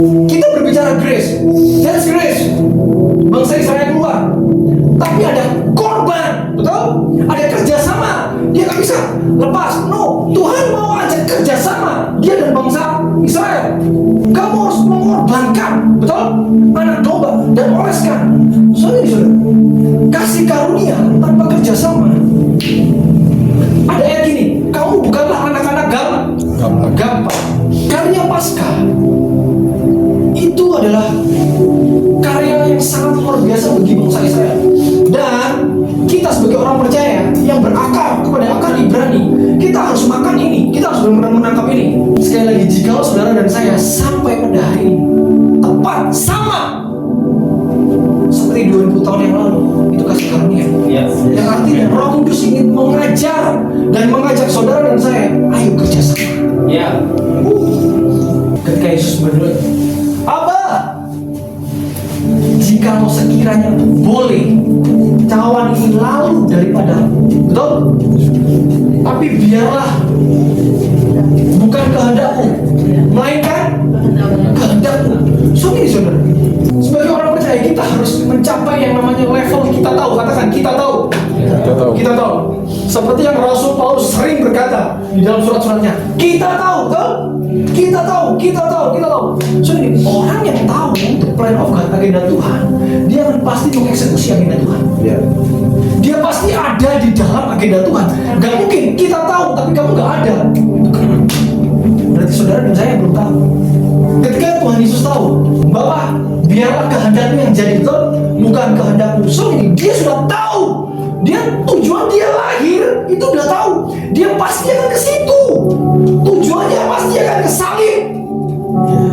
Kita berbicara grace, that's grace. Bangsa Israel keluar, tapi ada korban, betul? Ada kerjasama. Dia nggak bisa lepas. No, Tuhan mau ajak kerjasama dia dan bangsa Israel. Kamu harus mengorbankan, betul? Anak domba dan oleskan. Saudara, kasih karunia tanpa kerjasama. Ada ayat gini, kamu bukanlah anak-anak gampang. Karya Paskah itu adalah karya yang sangat luar biasa bagi bangsa Israel. Dan kita sebagai orang percaya yang berakar kepada akar Ibrani, kita harus makan ini, kita harus benar-benar menangkap ini. Sekali lagi, jika saudara dan saya sampai pada hari ini tepat sama seperti 2000 tahun yang lalu, itu kasih karunia. Yang artinya Roh Kudus ingin mengajar dan mengajak saudara dan saya, ayo kerjasama. Ketika Yesus berdoa, Abah, jika sekiranya boleh cawan ini lalu daripada, betul? Tapi biarlah bukan kehendakmu, melainkan kehendakmu. Saudara, sebagai orang percaya kita harus mencapai yang namanya level kita tahu. Katakan kita tahu. Kita tahu. Seperti yang Rasul Paulus sering berkata di dalam surat-suratnya, kita tahu, betul? Kita tahu. Saudara, orang yang tahu the plan of God, agenda Tuhan, dia akan pasti mengeksekusi agenda Tuhan. Dia pasti ada di dalam agenda Tuhan. Gak mungkin kita tahu tapi kamu gak ada. Berarti saudara dan saya belum tahu. Ketika Tuhan Yesus tahu, Bapak, biarlah kehendakmu yang jadi, betul? Bukan kehendakmu. Dia sudah tahu. Dia tujuan dia lahir itu udah tahu. Dia pasti akan ke situ. Tujuannya pasti akan ke salib.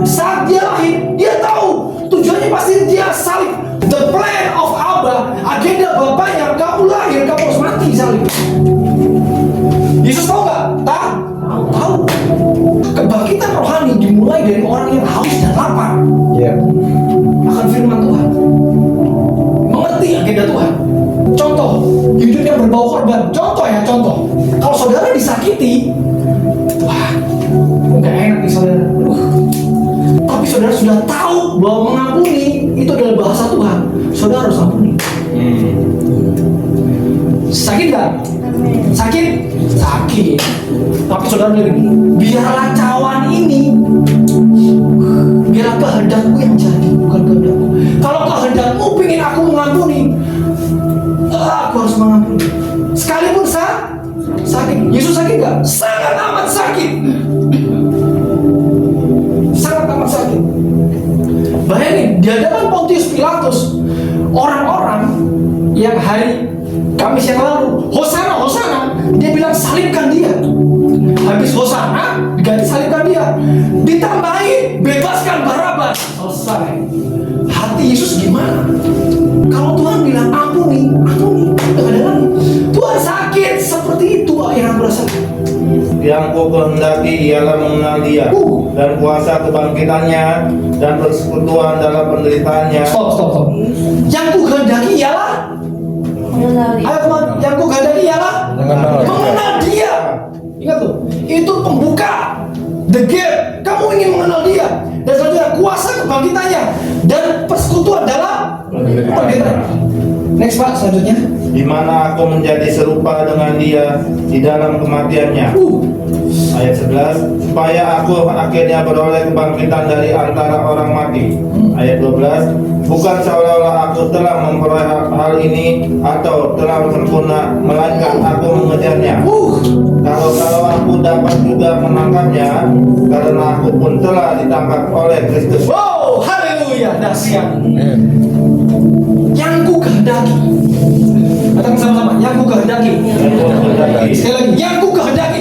Saat dia lahir, dia tahu tujuannya pasti dia salib. The plan of Abba, agenda Bapaknya, kamu lahir, kamu harus mati salib. Yesus tahu nggak? Tahu. Kebangkitan rohani dimulai dari orang yang haus dan lapar akan firman Tuhan, mengerti agenda Tuhan. Contoh, hidup yang berbau korban. Contoh. Kalau saudara disakiti, wah, nggak enak nih saudara. Tapi saudara sudah tahu bahwa mengampuni itu adalah bahasa Tuhan. Saudara harus ampuni. Sakit nggak? Sakit. Tapi saudara bilang gini, biarlah cawan ini, biarlah kehendakmu yang jadi, bukan kehendakku. Kalau kehendakmu pengen aku mengampuni, aku harus mengampuni. Sekalipun sakit. Yesus sakit nggak? Sangat amat sakit. Bayangin, di hadapan Pontius Pilatus, orang-orang yang hari Kamis yang lalu, Hosana, dia bilang salibkan dia. Habis Hosana, diganti salibkan dia. Ditambahin, bebaskan Barabas. Selesai. Hati Yesus gimana? Kalau Tuhan bilang ampuni, tidak ada lagi. Tuhan sakit seperti itu yang berasa. Yang ku kehendaki ialah mengenal dia dan kuasa kebangkitannya dan persekutuan dalam penderitaannya. Stop. Yang ku kehendaki ialah ayo teman, yang ku kehendaki ialah mengenal dia. Ingat tuh, itu pembuka, the gate. Kamu ingin mengenal dia. Dan selanjutnya kuasa kebangkitannya dan persekutuan dalam penderitaan. Next Pak, selanjutnya. Di mana aku menjadi serupa dengan dia di dalam kematiannya. Ayat 11, supaya aku akhirnya beroleh kebangkitan dari antara orang mati. Ayat 12, bukan seolah-olah aku telah memperoleh hal ini atau telah sempurna, melainkan aku mengejarnya. Kalau aku dapat juga menangkapnya, karena aku pun telah ditangkap oleh Kristus. Wow, haleluya, dahsyat. Yang ku kehendaki. Katakan sama-sama, yang ku kehendaki. Sekali lagi, yang ku kehendaki.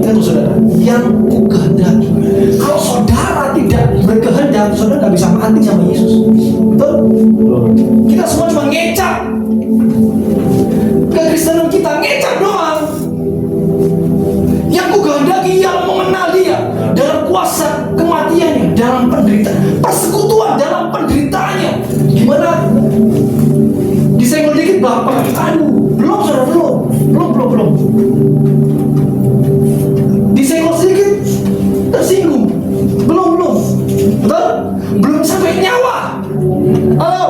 Itu saudara, yang ku kehendaki. Kalau saudara tidak berkehendak, saudara nggak bisa mati sama Yesus. Betul? Kita semua cuma ngecap. Kekristenan kita ngecap doang. Yang ku kehendaki yang mengenal dia dalam kuasa kematiannya, dalam penderitaan, persekutuan dalam penderitaannya. Gimana? Disenggol dikit Bapak. Aduh, belum saudara, belum. Disenggol sedikit tersinggung. Belum. Betul? Belum sampai nyawa. Halo,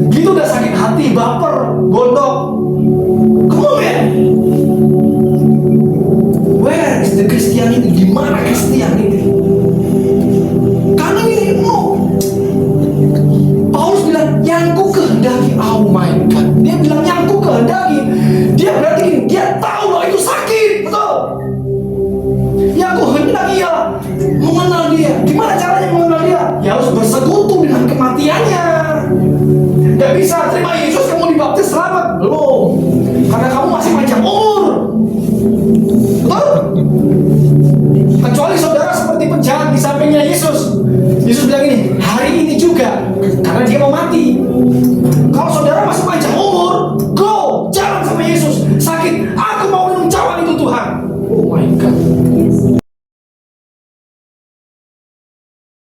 gitu udah sakit hati, baper, gondok. Come on man. Where is the Christianity? Di mana Christianity? Karena ini Paulus bilang yang ku kehendaki. Oh my God, dia bilang yang ku kehendaki. Dia berarti gini, dia tahu bahwa itu sakit, betul? Yang ku hendak ialah mengenal dia. Gimana caranya mengenal dia? Ya harus bersekutu dengan kematiannya. Gak bisa terima Yesus kamu dibaptis selamat, belum? Karena kamu masih panjang umur, betul? Kecuali saudara seperti penjahat di sampingnya Yesus.